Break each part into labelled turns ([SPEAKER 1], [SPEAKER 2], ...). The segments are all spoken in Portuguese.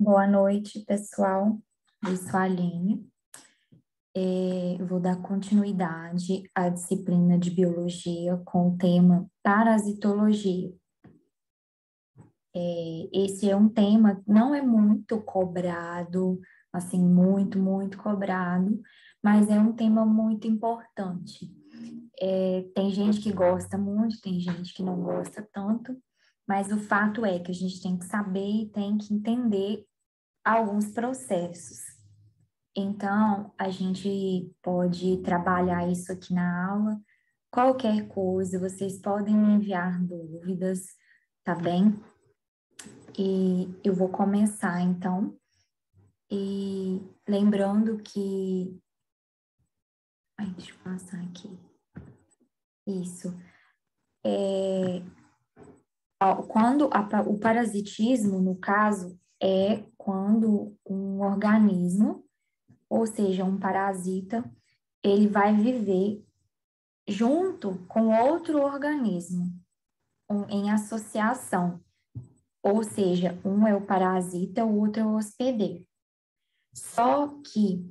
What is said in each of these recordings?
[SPEAKER 1] Boa noite, pessoal. Eu sou a Aline. Eu vou dar continuidade à disciplina de biologia com o tema parasitologia. Esse é um tema que não é muito cobrado, assim, muito cobrado, mas é um tema muito importante. Tem gente que gosta muito, tem gente que não gosta tanto, mas o fato é que a gente tem que saber e tem que entender alguns processos. Então, a gente pode trabalhar isso aqui na aula. Qualquer coisa, vocês podem me enviar dúvidas, tá bem? E eu vou começar, então. E lembrando que... Ai, deixa eu passar aqui. Isso. Quando o parasitismo, no caso, é quando um organismo, ou seja, um parasita, ele vai viver junto com outro organismo, em associação. Ou seja, um é o parasita, o outro é o hospedeiro. Só que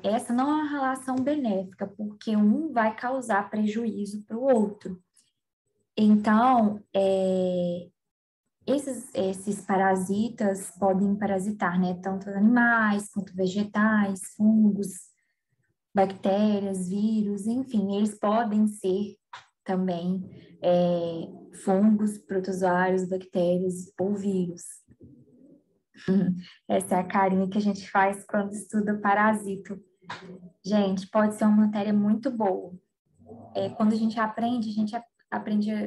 [SPEAKER 1] essa não é uma relação benéfica, porque um vai causar prejuízo para o outro. Então, esses parasitas podem parasitar, né? Tanto animais, quanto vegetais, fungos, bactérias, vírus, enfim, eles podem ser também fungos, protozoários, bactérias ou vírus. Essa é a carinha que a gente faz quando estuda parasito. Gente, pode ser uma matéria muito boa. Quando a gente aprende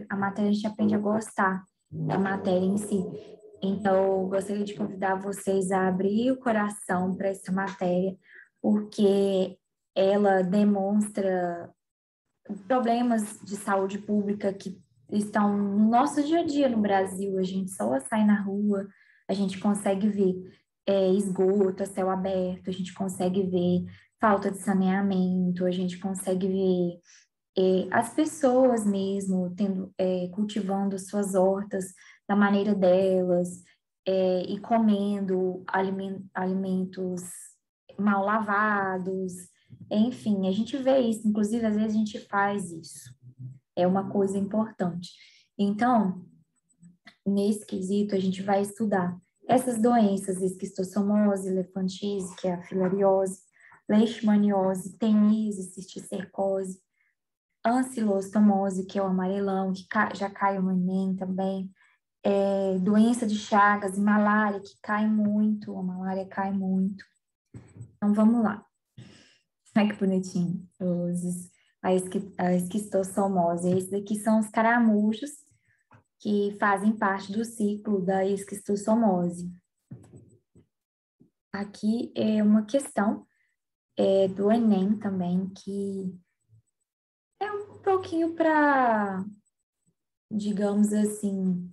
[SPEAKER 1] a matéria, a gente aprende a gostar da matéria em si. Então, eu gostaria de convidar vocês a abrir o coração para essa matéria, porque ela demonstra problemas de saúde pública que estão no nosso dia a dia no Brasil. A gente só sai na rua, a gente consegue ver esgoto a céu aberto, a gente consegue ver falta de saneamento, a gente consegue ver as pessoas mesmo cultivando suas hortas da maneira delas, e comendo alimentos mal lavados, enfim, a gente vê isso, inclusive às vezes a gente faz isso, é uma coisa importante. Então, nesse quesito, a gente vai estudar essas doenças, esquistossomose, elefantise, que é a filariose, leishmaniose, teníase, cisticercose, ancilostomose, que é o amarelão, que já caiu no Enem também, doença de Chagas e malária, que cai muito, a malária cai muito. Então, vamos lá. Ai, que bonitinho. A esquistossomose. Esses aqui são os caramujos que fazem parte do ciclo da esquistossomose. Aqui é uma questão do Enem também, que é um pouquinho para, digamos assim,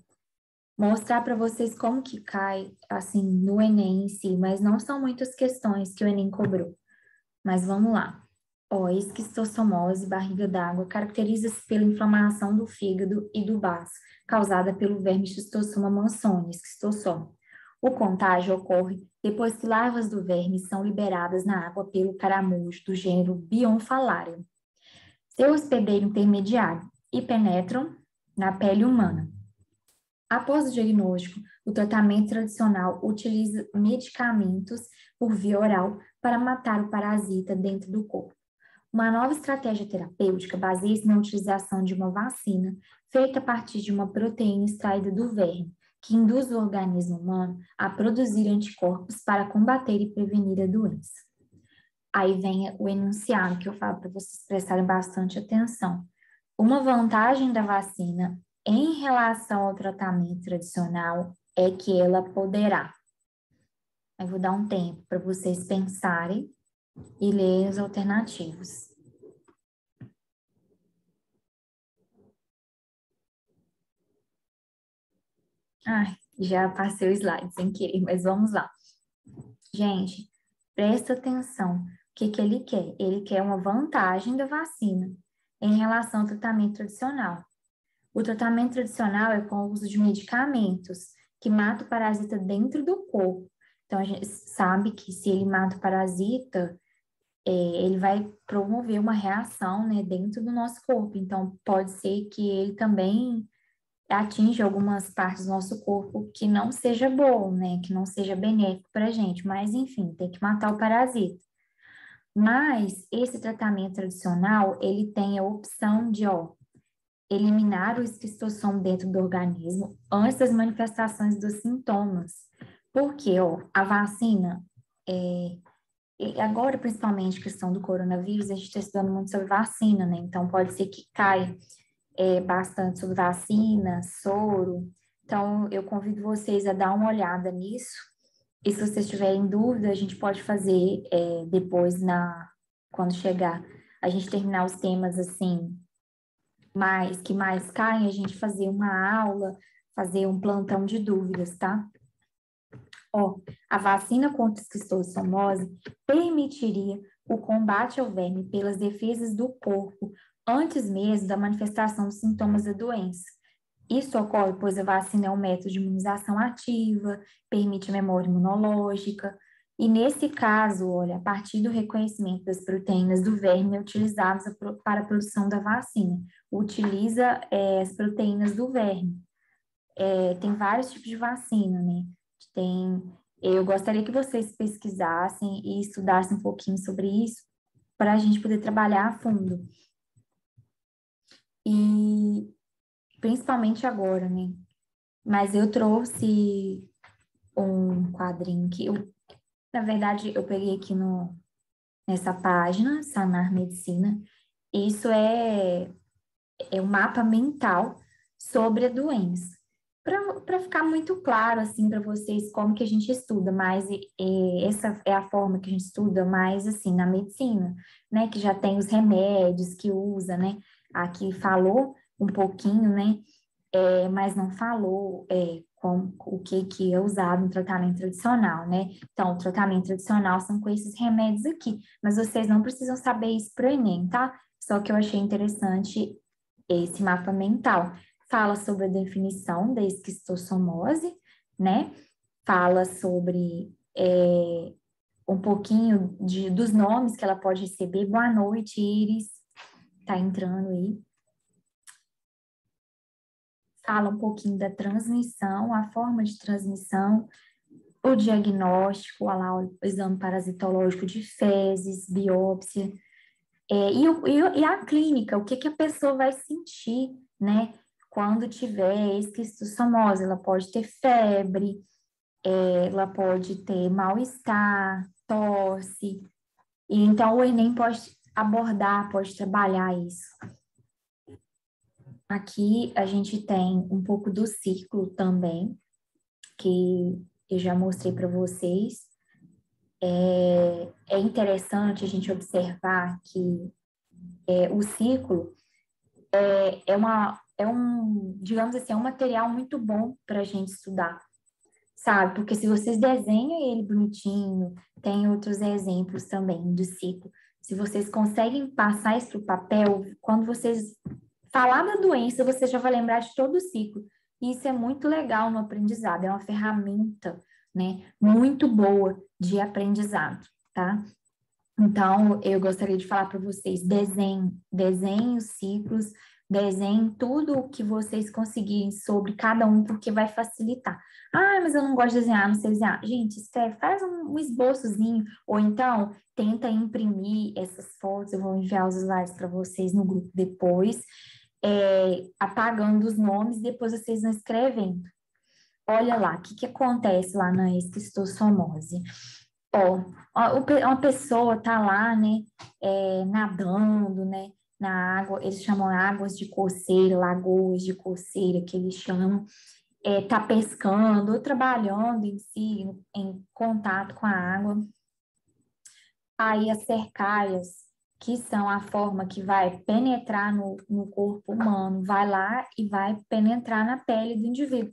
[SPEAKER 1] mostrar para vocês como que cai, assim, no Enem em si, mas não são muitas questões que o Enem cobrou. Mas vamos lá. Esquistossomose, barriga d'água, caracteriza-se pela inflamação do fígado e do baço, causada pelo verme Schistosoma mansoni, esquistossoma. O contágio ocorre depois que larvas do verme são liberadas na água pelo caramujo do gênero Bionfalarium. Seu hospedeiro intermediário e penetram na pele humana. Após o diagnóstico, o tratamento tradicional utiliza medicamentos por via oral para matar o parasita dentro do corpo. Uma nova estratégia terapêutica baseia-se na utilização de uma vacina feita a partir de uma proteína extraída do verme, que induz o organismo humano a produzir anticorpos para combater e prevenir a doença. Aí vem o enunciado que eu falo para vocês prestarem bastante atenção. Uma vantagem da vacina em relação ao tratamento tradicional é que ela poderá. Eu vou dar um tempo para vocês pensarem e ler as alternativas. Ai, já passei o slide sem querer, mas vamos lá. Gente, presta atenção. O que ele quer? Ele quer uma vantagem da vacina em relação ao tratamento tradicional. O tratamento tradicional é com o uso de medicamentos que mata o parasita dentro do corpo. Então, a gente sabe que se ele mata o parasita, ele vai promover uma reação, né, dentro do nosso corpo. Então, pode ser que ele também atinja algumas partes do nosso corpo que não seja bom, né, que não seja benéfico para a gente. Mas, enfim, tem que matar o parasita. Mas esse tratamento tradicional, ele tem a opção de, ó, eliminar o esquistossoma dentro do organismo antes das manifestações dos sintomas. Porque, ó, a vacina, e agora principalmente questão do coronavírus, a gente está estudando muito sobre vacina, né? Então, pode ser que caia bastante sobre vacina, soro. Então, eu convido vocês a dar uma olhada nisso. E se vocês tiverem dúvida, a gente pode fazer depois, quando chegar, a gente terminar os temas assim, que mais caem, a gente fazer uma aula, fazer um plantão de dúvidas, tá? Ó, a vacina contra a esquistossomose permitiria o combate ao verme pelas defesas do corpo antes mesmo da manifestação dos sintomas da doença. Isso ocorre pois a vacina é um método de imunização ativa, permite memória imunológica, e nesse caso, olha, a partir do reconhecimento das proteínas do verme utilizadas para a produção da vacina, utiliza as proteínas do verme. Tem vários tipos de vacina, né? Tem, eu gostaria que vocês pesquisassem e estudassem um pouquinho sobre isso, para a gente poder trabalhar a fundo. E principalmente agora, né? Mas eu trouxe um quadrinho que na verdade, eu peguei aqui nessa página, Sanar Medicina. Isso é um mapa mental sobre a doença. Para ficar muito claro, assim, para vocês como que a gente estuda, mas essa é a forma que a gente estuda mais, assim, na medicina, né? Que já tem os remédios que usa, né? Aqui falou um pouquinho, né? Mas não falou o que é usado no tratamento tradicional, né? Então, o tratamento tradicional são com esses remédios aqui, mas vocês não precisam saber isso para o Enem, tá? Só que eu achei interessante esse mapa mental. Fala sobre a definição da esquistossomose, né? Fala sobre um pouquinho dos nomes que ela pode receber. Boa noite, Iris, tá entrando aí. Fala um pouquinho da transmissão, a forma de transmissão, o diagnóstico, lá, o exame parasitológico de fezes, biópsia, e a clínica, o que que a pessoa vai sentir, né, quando tiver esquistossomose. Ela pode ter febre, ela pode ter mal-estar, tosse, e então o Enem pode abordar, pode trabalhar isso. Aqui a gente tem um pouco do ciclo também, que eu já mostrei para vocês. É interessante a gente observar que o ciclo digamos assim, é um material muito bom para a gente estudar, sabe? Porque se vocês desenham ele bonitinho, tem outros exemplos também do ciclo. Se vocês conseguem passar isso para o papel, quando vocês falar da doença, você já vai lembrar de todo o ciclo. E isso é muito legal no aprendizado, é uma ferramenta, né, muito boa de aprendizado, tá? Então, eu gostaria de falar para vocês, desenhem os ciclos, desenhem tudo o que vocês conseguirem sobre cada um, porque vai facilitar. Ah, mas eu não gosto de desenhar, não sei desenhar. Gente, escreve, faz um esboçozinho, ou então tenta imprimir essas fotos, eu vou enviar os slides para vocês no grupo depois, apagando os nomes, depois vocês vão escrevendo. Olha lá, o que acontece lá na esquistossomose? Ó, uma pessoa tá lá, né, nadando, né, na água, eles chamam águas de coceira, lagoas de coceira, que eles chamam, tá pescando ou trabalhando em si, em contato com a água. Aí as cercárias, que são a forma que vai penetrar no corpo humano, vai lá e vai penetrar na pele do indivíduo.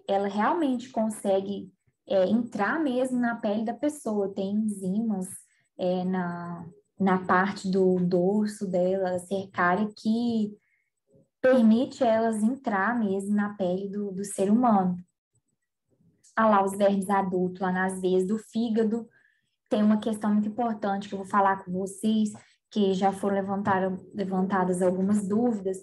[SPEAKER 1] Ela realmente consegue entrar mesmo na pele da pessoa, tem enzimas na parte do dorso dela, cercária, que permite elas entrar mesmo na pele do ser humano. lá os vermes adultos, lá nas veias do fígado. Tem uma questão muito importante que eu vou falar com vocês, que já foram levantadas algumas dúvidas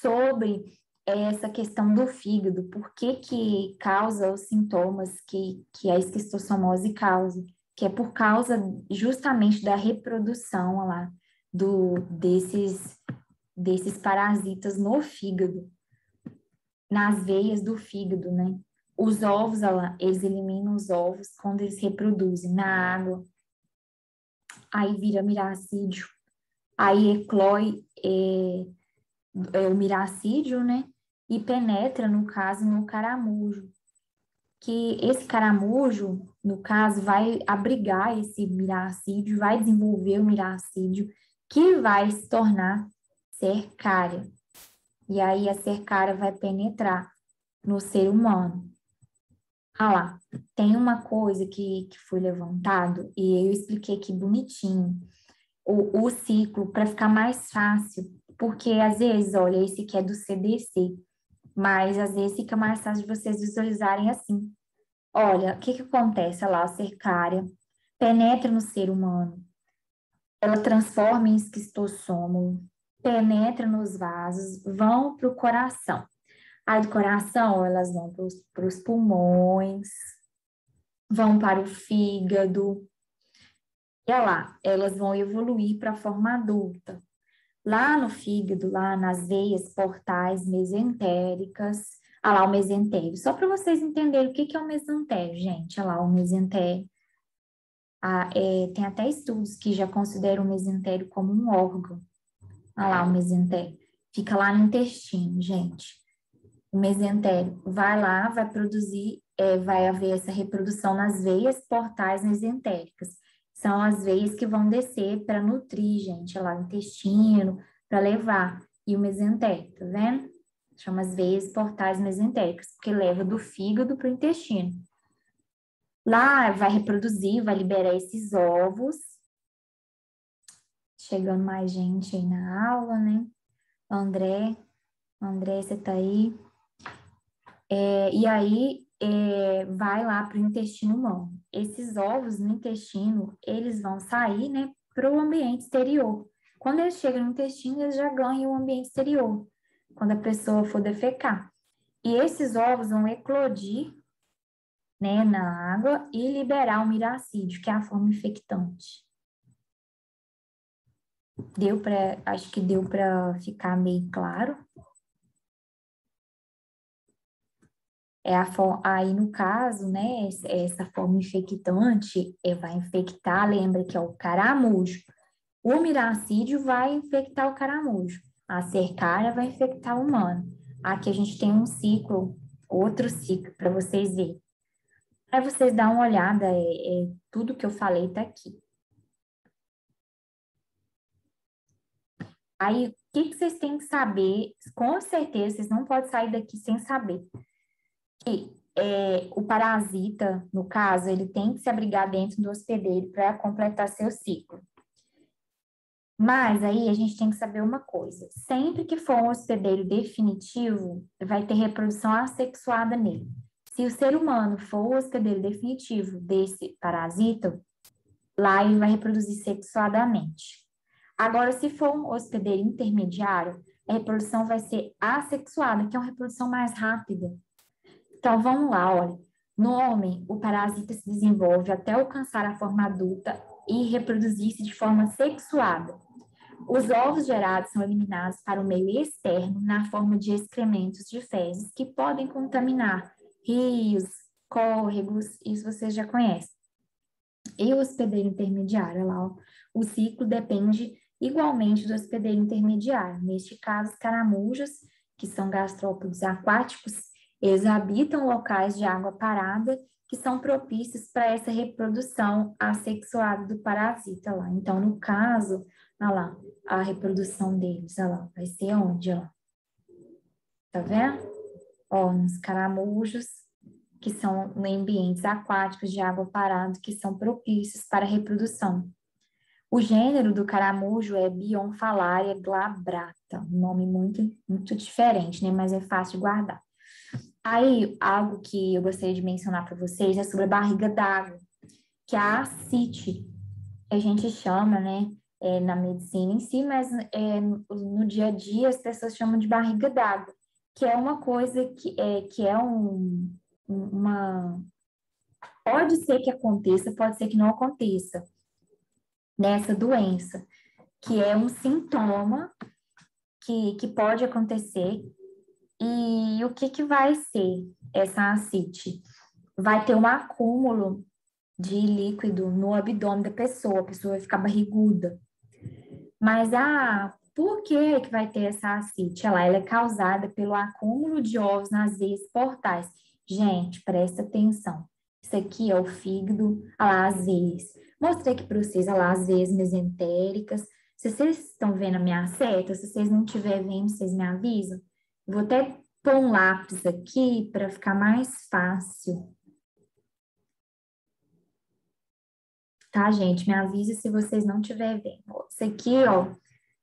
[SPEAKER 1] sobre essa questão do fígado, por que que causa os sintomas que a esquistossomose causa, que é por causa justamente da reprodução lá desses parasitas no fígado, nas veias do fígado, né? Os ovos, olha lá, eles eliminam os ovos quando eles reproduzem na água, aí vira miracídio, aí eclói o miracídio, né? E penetra, no caso, no caramujo. Que esse caramujo, no caso, vai abrigar esse miracídio, vai desenvolver o miracídio, que vai se tornar cercária. E aí a cercária vai penetrar no ser humano. Ah lá, tem uma coisa que foi levantado, e eu expliquei aqui bonitinho, o ciclo, para ficar mais fácil, porque às vezes, olha, esse aqui é do CDC, mas às vezes fica mais fácil de vocês visualizarem assim. Olha, o que que acontece? Olha lá, a cercária penetra no ser humano, ela transforma em esquistossoma, penetra nos vasos, vão para o coração. Aí do coração, elas vão para os pulmões, vão para o fígado, e olha lá, elas vão evoluir para a forma adulta. Lá no fígado, lá nas veias portais mesentéricas, olha lá o mesentério. Só para vocês entenderem o que que é o mesentério, gente. Olha lá o mesentério. Tem até estudos que já consideram o mesentério como um órgão. Olha lá o mesentério. Fica lá no intestino, gente. O mesentério vai lá, vai produzir, vai haver essa reprodução nas veias portais mesentéricas. São as veias que vão descer para nutrir, gente, lá o intestino, para levar. E o mesentério, tá vendo? Chama as veias portais mesentéricas, porque leva do fígado para o intestino. Lá vai reproduzir, vai liberar esses ovos. Chegando mais gente aí na aula, né? André, você tá aí? E aí vai lá para o intestino humano. Esses ovos no intestino, eles vão sair, né, para o ambiente exterior. Quando eles chegam no intestino, eles já ganham o ambiente exterior, quando a pessoa for defecar. E esses ovos vão eclodir, né, na água e liberar o miracídio, que é a forma infectante. Acho que deu para ficar meio claro. Aí, no caso, né, essa forma infectante vai infectar, lembra que é o caramujo. O miracídio vai infectar o caramujo. A cercária vai infectar o humano. Aqui a gente tem um ciclo, outro ciclo, para vocês verem. Aí vocês dão uma olhada, tudo que eu falei está aqui. Aí, o que vocês têm que saber? Com certeza, vocês não podem sair daqui sem saber. Que o parasita, no caso, ele tem que se abrigar dentro do hospedeiro para completar seu ciclo. Mas aí a gente tem que saber uma coisa: sempre que for um hospedeiro definitivo, vai ter reprodução assexuada nele. Se o ser humano for o hospedeiro definitivo desse parasita, lá ele vai reproduzir sexuadamente. Agora, se for um hospedeiro intermediário, a reprodução vai ser assexuada, que é uma reprodução mais rápida. Então, vamos lá, olha. No homem, o parasita se desenvolve até alcançar a forma adulta e reproduzir-se de forma sexuada. Os ovos gerados são eliminados para o meio externo na forma de excrementos de fezes que podem contaminar rios, córregos, isso vocês já conhecem. E o hospedeiro intermediário, olha lá, ó, o ciclo depende igualmente do hospedeiro intermediário. Neste caso, os caramujos, que são gastrópodes aquáticos, eles habitam locais de água parada que são propícios para essa reprodução assexuada do parasita lá. Então, no caso, olha lá, a reprodução deles, olha lá, vai ser onde, ó? Tá vendo? Ó, nos caramujos, que são em ambientes aquáticos de água parada, que são propícios para a reprodução. O gênero do caramujo é Bionfalaria glabrata, um nome muito, muito diferente, né? Mas é fácil de guardar. Aí, algo que eu gostaria de mencionar para vocês é sobre a barriga d'água, que é a ascite, a gente chama, né, na medicina em si, mas no dia a dia as pessoas chamam de barriga d'água, que é uma coisa uma... Pode ser que aconteça, pode ser que não aconteça nessa doença, que é um sintoma que pode acontecer. E o que que vai ser essa ascite? Vai ter um acúmulo de líquido no abdômen da pessoa, a pessoa vai ficar barriguda. Mas, por que que vai ter essa ascite? Ela é causada pelo acúmulo de ovos nas veias portais. Gente, presta atenção. Isso aqui é o fígado, olha lá, as veias. Mostrei aqui para vocês, olha lá, as veias mesentéricas. Se vocês estão vendo a minha seta, se vocês não estiverem vendo, vocês me avisam. Vou até pôr um lápis aqui para ficar mais fácil. Tá, gente? Me avisa se vocês não estiverem vendo. Isso aqui, ó,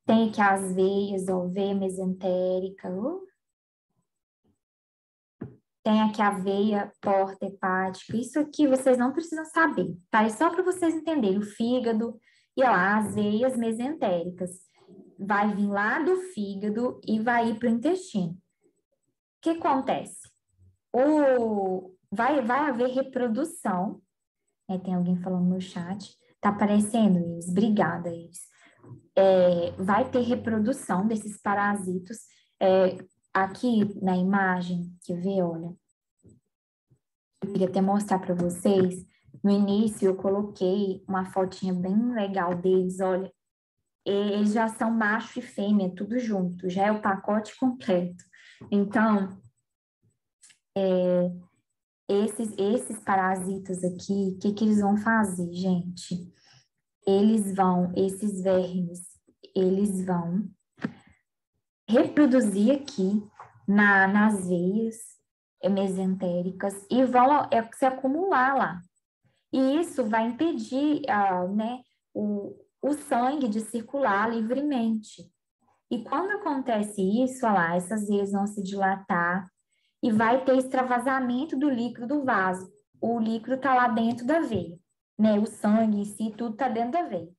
[SPEAKER 1] tem aqui as veias, ó, veia mesentérica, tem aqui a veia porta hepática. Isso aqui vocês não precisam saber, tá? É só para vocês entenderem. O fígado e lá as veias mesentéricas. Vai vir lá do fígado e vai ir para o intestino. O que acontece? Vai haver reprodução. Tem alguém falando no chat. Tá aparecendo, Iris? Obrigada, Iris. Vai ter reprodução desses parasitos. Aqui na imagem, que vê, olha, eu queria até mostrar para vocês. No início, eu coloquei uma fotinha bem legal deles, olha. Eles já são macho e fêmea, tudo junto, já é o pacote completo. Então, esses parasitas aqui, o que que eles vão fazer, gente? Esses vermes, eles vão reproduzir aqui nas veias mesentéricas e vão se acumular lá. E isso vai impedir, né, o sangue de circular livremente. E quando acontece isso, olha lá, essas veias vão se dilatar e vai ter extravasamento do líquido do vaso. O líquido está lá dentro da veia, né? O sangue em si, tudo está dentro da veia.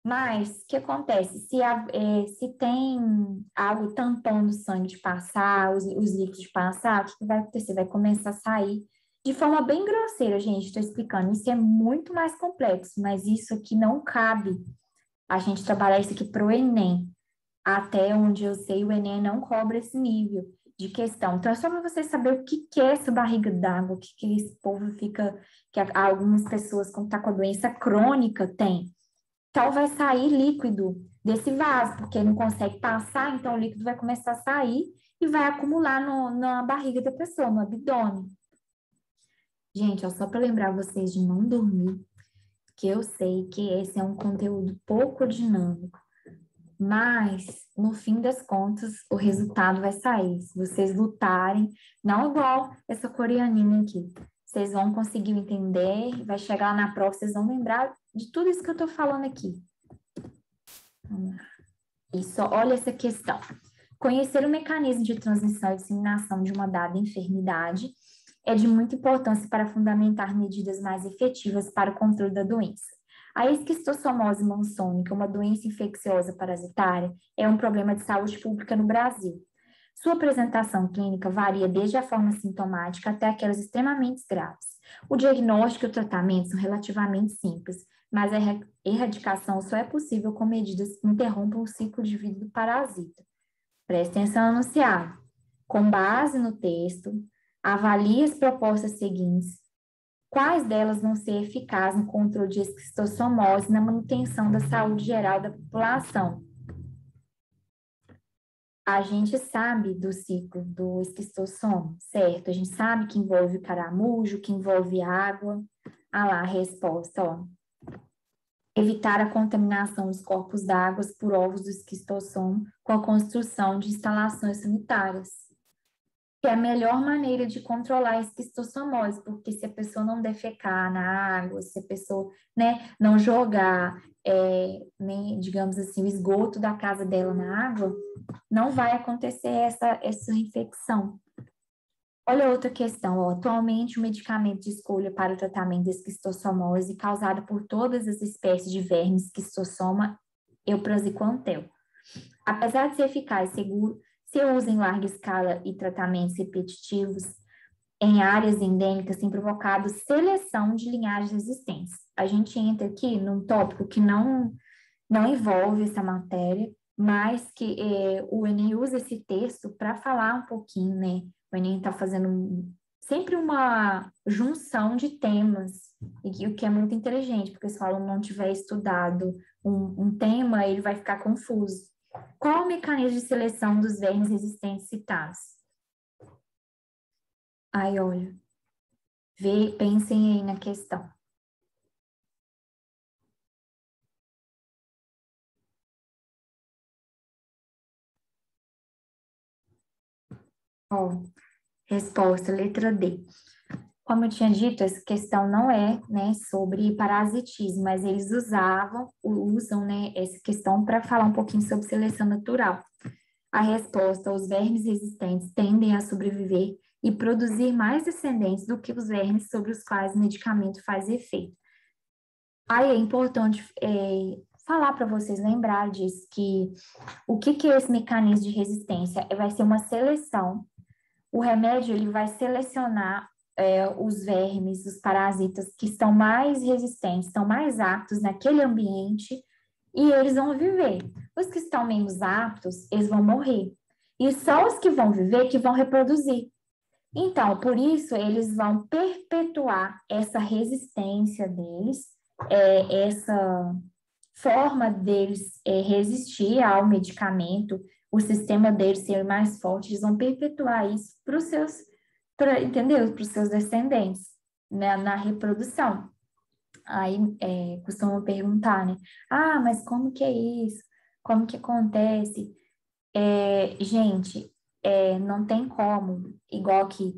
[SPEAKER 1] Mas, o que acontece? Se tem algo tampando o sangue de passar, os líquidos de passar, o que vai acontecer? Vai começar a sair de forma bem grosseira, gente, estou explicando. Isso é muito mais complexo, mas isso aqui não cabe a gente trabalhar isso aqui para o Enem. Até onde eu sei, o Enem não cobra esse nível de questão. Então, é só para você saber o que é essa barriga d'água, o que esse povo fica, que algumas pessoas, quando está com a doença crônica, têm. Então, vai sair líquido desse vaso, porque não consegue passar, então o líquido vai começar a sair e vai acumular na barriga da pessoa, no abdômen. Gente, ó, só para lembrar vocês de não dormir, que eu sei que esse é um conteúdo pouco dinâmico, mas no fim das contas o resultado vai sair. Se vocês lutarem, não igual essa coreaninha aqui, vocês vão conseguir entender, vai chegar lá na prova, vocês vão lembrar de tudo isso que eu tô falando aqui. Vamos lá. Isso, olha essa questão. Conhecer o mecanismo de transmissão e disseminação de uma dada enfermidade é de muita importância para fundamentar medidas mais efetivas para o controle da doença. A esquistossomose mansônica, uma doença infecciosa parasitária, é um problema de saúde pública no Brasil. Sua apresentação clínica varia desde a forma sintomática até aquelas extremamente graves. O diagnóstico e o tratamento são relativamente simples, mas a erradicação só é possível com medidas que interrompam o ciclo de vida do parasita. Preste atenção no anunciado. Com base no texto, avalie as propostas seguintes. Quais delas vão ser eficazes no controle de esquistossomose e na manutenção da saúde geral da população? A gente sabe do ciclo do esquistossoma, certo? A gente sabe que envolve caramujo, que envolve água. Ah lá, a resposta, ó. Evitar a contaminação dos corpos d'água por ovos do esquistossoma com a construção de instalações sanitárias. Que é a melhor maneira de controlar a esquistossomose, porque se a pessoa não defecar na água, se a pessoa, né, não jogar, nem, digamos assim, o esgoto da casa dela na água, não vai acontecer essa infecção. Olha outra questão, ó. Atualmente, o medicamento de escolha para o tratamento da esquistossomose, causado por todas as espécies de vermes esquistossoma, é o praziquantel. Apesar de ser eficaz e seguro, seu uso em larga escala e tratamentos repetitivos em áreas endêmicas tem provocado seleção de linhagens existentes. A gente entra aqui num tópico que não envolve essa matéria, mas que o Enem usa esse texto para falar um pouquinho, né? O Enem está fazendo sempre uma junção de temas, o que é muito inteligente, porque se o aluno não tiver estudado um tema, ele vai ficar confuso. Qual o mecanismo de seleção dos vermes resistentes citados? Aí, olha, pensem aí na questão. Ó, resposta, letra D. Como eu tinha dito, essa questão não é, né, sobre parasitismo, mas eles usam, né, essa questão para falar um pouquinho sobre seleção natural. A resposta, os vermes resistentes tendem a sobreviver e produzir mais descendentes do que os vermes sobre os quais o medicamento faz efeito. Aí é importante falar para vocês lembrar disso, que o que é esse mecanismo de resistência? Vai ser uma seleção. O remédio ele vai selecionar os vermes, os parasitas que estão mais resistentes, estão mais aptos naquele ambiente e eles vão viver. Os que estão menos aptos, eles vão morrer. E só os que vão viver que vão reproduzir. Então, por isso, eles vão perpetuar essa resistência deles, essa forma deles resistir ao medicamento, o sistema deles ser mais forte, eles vão perpetuar isso para os seus, entendeu? Para os seus descendentes, né, na reprodução. Aí costumam perguntar, né? Ah, mas como que é isso? Como que acontece? Gente, não tem como, igual que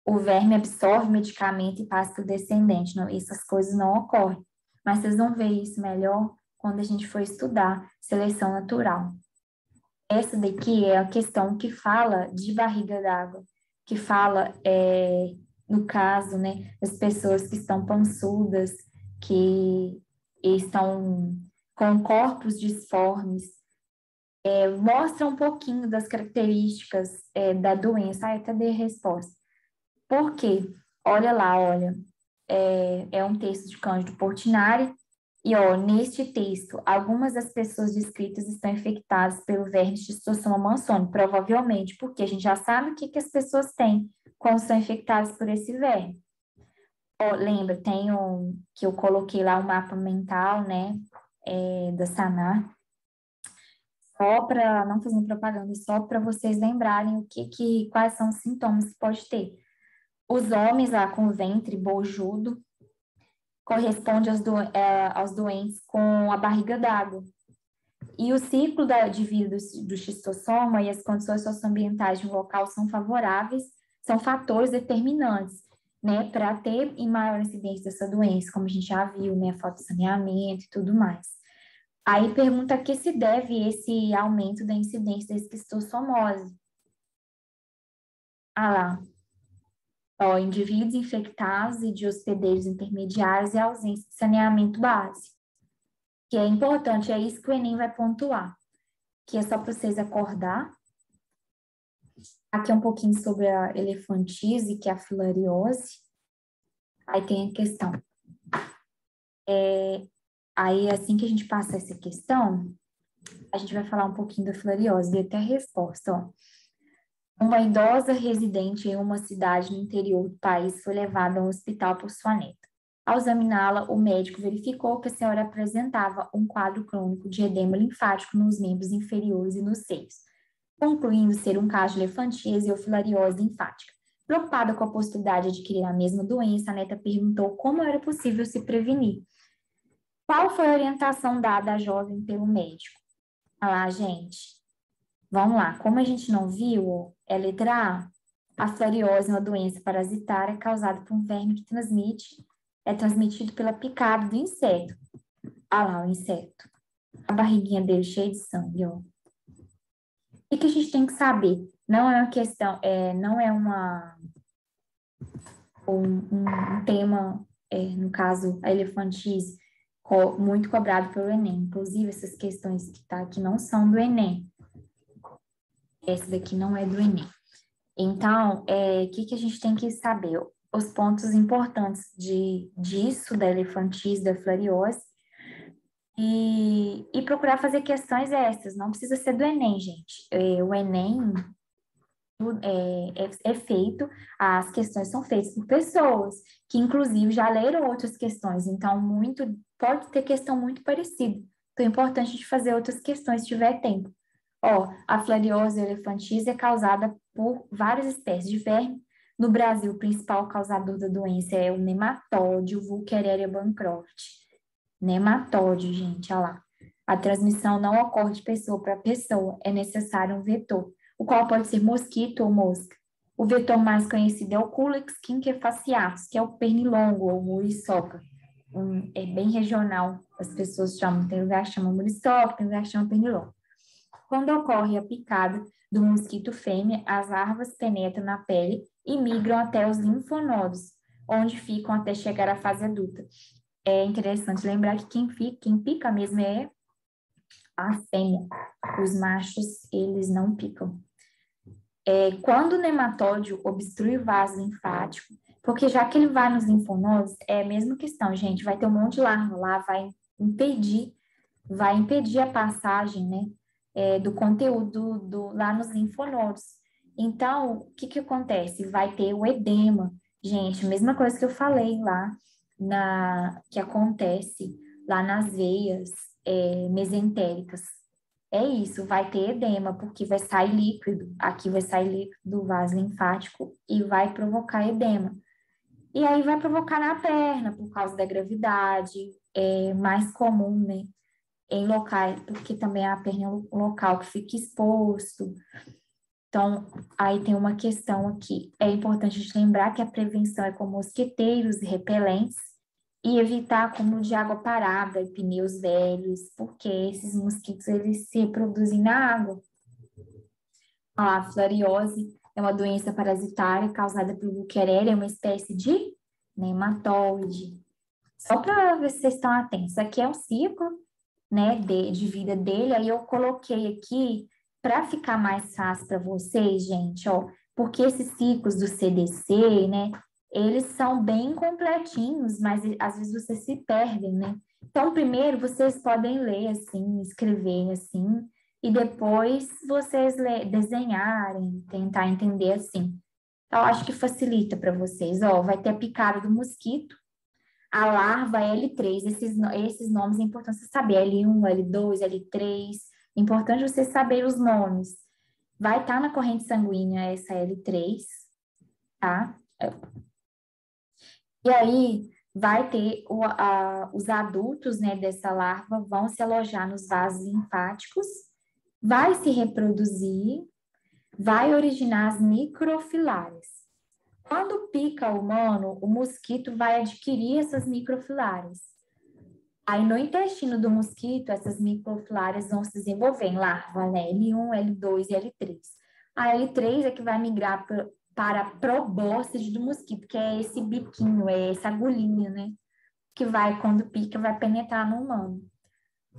[SPEAKER 1] o verme absorve o medicamento e passa para o descendente. Não, essas coisas não ocorrem. Mas vocês vão ver isso melhor quando a gente for estudar seleção natural. Essa daqui é a questão que fala de barriga d'água, que fala, no caso, né, das pessoas que estão pançudas, que estão com corpos disformes, mostra um pouquinho das características, da doença. Ah, cadê a resposta? Por quê? Olha lá, olha, é um texto de Cândido Portinari, e, ó, neste texto, algumas das pessoas descritas estão infectadas pelo verme Schistosoma mansoni, provavelmente, porque a gente já sabe o que as pessoas têm quando são infectadas por esse verme. Ó, lembra, tem que eu coloquei lá o mapa mental, né, da Sanar, só para, não fazendo propaganda, só para vocês lembrarem quais são os sintomas que pode ter. Os homens lá com ventre bojudo, corresponde aos doentes com a barriga d'água. E o ciclo de vida do xistossoma e as condições socioambientais de um local são favoráveis, são fatores determinantes, né, para ter em maior incidência dessa doença, como a gente já viu, né, falta de saneamento e tudo mais. Aí pergunta a que se deve esse aumento da incidência da esquistossomose. Ah lá, ó, indivíduos infectados e de hospedeiros intermediários e ausência de saneamento básico. Que é importante, é isso que o Enem vai pontuar, que é só para vocês acordar. Aqui é um pouquinho sobre a elefantise, que é a filariose. Aí tem a questão. Aí, assim que a gente passa essa questão, a gente vai falar um pouquinho da filariose, e até a resposta, ó. Uma idosa residente em uma cidade no interior do país foi levada ao hospital por sua neta. Ao examiná-la, o médico verificou que a senhora apresentava um quadro crônico de edema linfático nos membros inferiores e nos seios, concluindo ser um caso de elefantise ou filariose linfática. Preocupada com a possibilidade de adquirir a mesma doença, a neta perguntou como era possível se prevenir. Qual foi a orientação dada à jovem pelo médico? Ah lá, gente, vamos lá. Como a gente não viu, é letra A. A filariose é uma doença parasitária causada por um verme que é transmitido pela picada do inseto. Ah lá, o inseto. A barriguinha dele cheia de sangue, ó. O que a gente tem que saber? não é uma questão, não é um tema, no caso, a elefantise, muito cobrado pelo Enem. Inclusive, essas questões que tá aqui não são do Enem. Essa daqui não é do Enem. Então, o que a gente tem que saber? Os pontos importantes disso, da elefantise, da filariose, e procurar fazer questões essas. Não precisa ser do Enem, gente. O Enem é feito, as questões são feitas por pessoas que, inclusive, já leram outras questões. Então, pode ter questão muito parecida. Então, é importante a gente fazer outras questões se tiver tempo. Ó, a filariose elefantise é causada por várias espécies de verme. No Brasil, o principal causador da doença é o nematóide, o Wuchereria bancroft. Nematóide, gente, olha lá. A transmissão não ocorre de pessoa para pessoa, é necessário um vetor, o qual pode ser mosquito ou mosca. O vetor mais conhecido é o Culex quinquefaciatus, que é o pernilongo ou muriçoca. É bem regional, as pessoas chamam, tem lugar que chama muriçoca, tem lugar que chama pernilongo. Quando ocorre a picada do mosquito fêmea, as larvas penetram na pele e migram até os linfonodos, onde ficam até chegar à fase adulta. É interessante lembrar que quem pica mesmo é a fêmea. Os machos, eles não picam. Quando o nematóide obstrui o vaso linfático, porque já que ele vai nos linfonodos, é a mesma questão, gente, vai ter um monte de larva lá, vai impedir a passagem, né, do conteúdo lá nos linfonodos. Então, o que acontece? Vai ter o edema. Gente, mesma coisa que eu falei lá, que acontece lá nas veias mesentéricas. É isso, vai ter edema, porque vai sair líquido, aqui vai sair líquido do vaso linfático e vai provocar edema. E aí vai provocar na perna, por causa da gravidade, é mais comum, né? Em locais, porque também a perna é um local que fica exposto. Então, aí tem uma questão aqui. É importante a gente lembrar que a prevenção é com mosqueteiros e repelentes e evitar acúmulo de água parada e pneus velhos, porque esses mosquitos, eles se reproduzem na água. A filariose é uma doença parasitária causada pelo Wuchereria, é uma espécie de nematóide. Só para ver se vocês estão atentos. Aqui é um ciclo, né, de vida dele, aí eu coloquei aqui para ficar mais fácil para vocês, gente, ó, porque esses ciclos do CDC, né, eles são bem completinhos, mas às vezes vocês se perdem, né? Então, primeiro vocês podem ler assim, escrever assim, e depois vocês desenharem, tentar entender assim. Então, acho que facilita para vocês, ó, vai ter a picada do mosquito, a larva L3, esses nomes é importante você saber, L1, L2, L3, é importante você saber os nomes. Vai estar na corrente sanguínea essa L3, tá? E aí vai ter os adultos, né, dessa larva vão se alojar nos vasos linfáticos, vai se reproduzir, vai originar as microfilárias. Quando pica o humano, o mosquito vai adquirir essas microfilárias. Aí, no intestino do mosquito, essas microfilárias vão se desenvolver em larva, né? L1, L2 e L3. A L3 é que vai migrar para a probóscide do mosquito, que é esse biquinho, é essa agulhinha, né? Que vai, quando pica, vai penetrar no humano.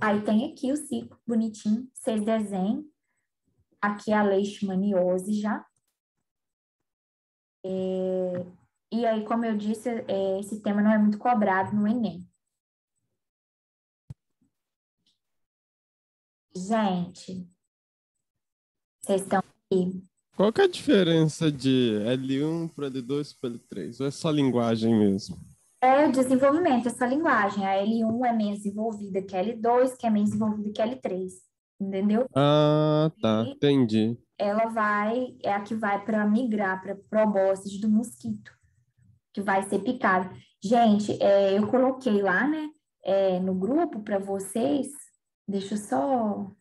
[SPEAKER 1] Aí tem aqui o ciclo bonitinho, vocês desenham. Aqui é a leishmaniose já. E aí, como eu disse, esse tema não é muito cobrado no Enem. Gente, vocês estão aqui.
[SPEAKER 2] Qual que é a diferença de L1 para L2 para L3? Ou é só linguagem mesmo?
[SPEAKER 1] É o desenvolvimento dessa linguagem. A L1 é menos desenvolvida que a L2, que é menos desenvolvida que a L3, entendeu?
[SPEAKER 2] Ah, tá,
[SPEAKER 1] E
[SPEAKER 2] entendi.
[SPEAKER 1] é a que vai para migrar para a probóscide do mosquito, que vai ser picado. Gente, eu coloquei lá, né, no grupo para vocês. Deixa eu só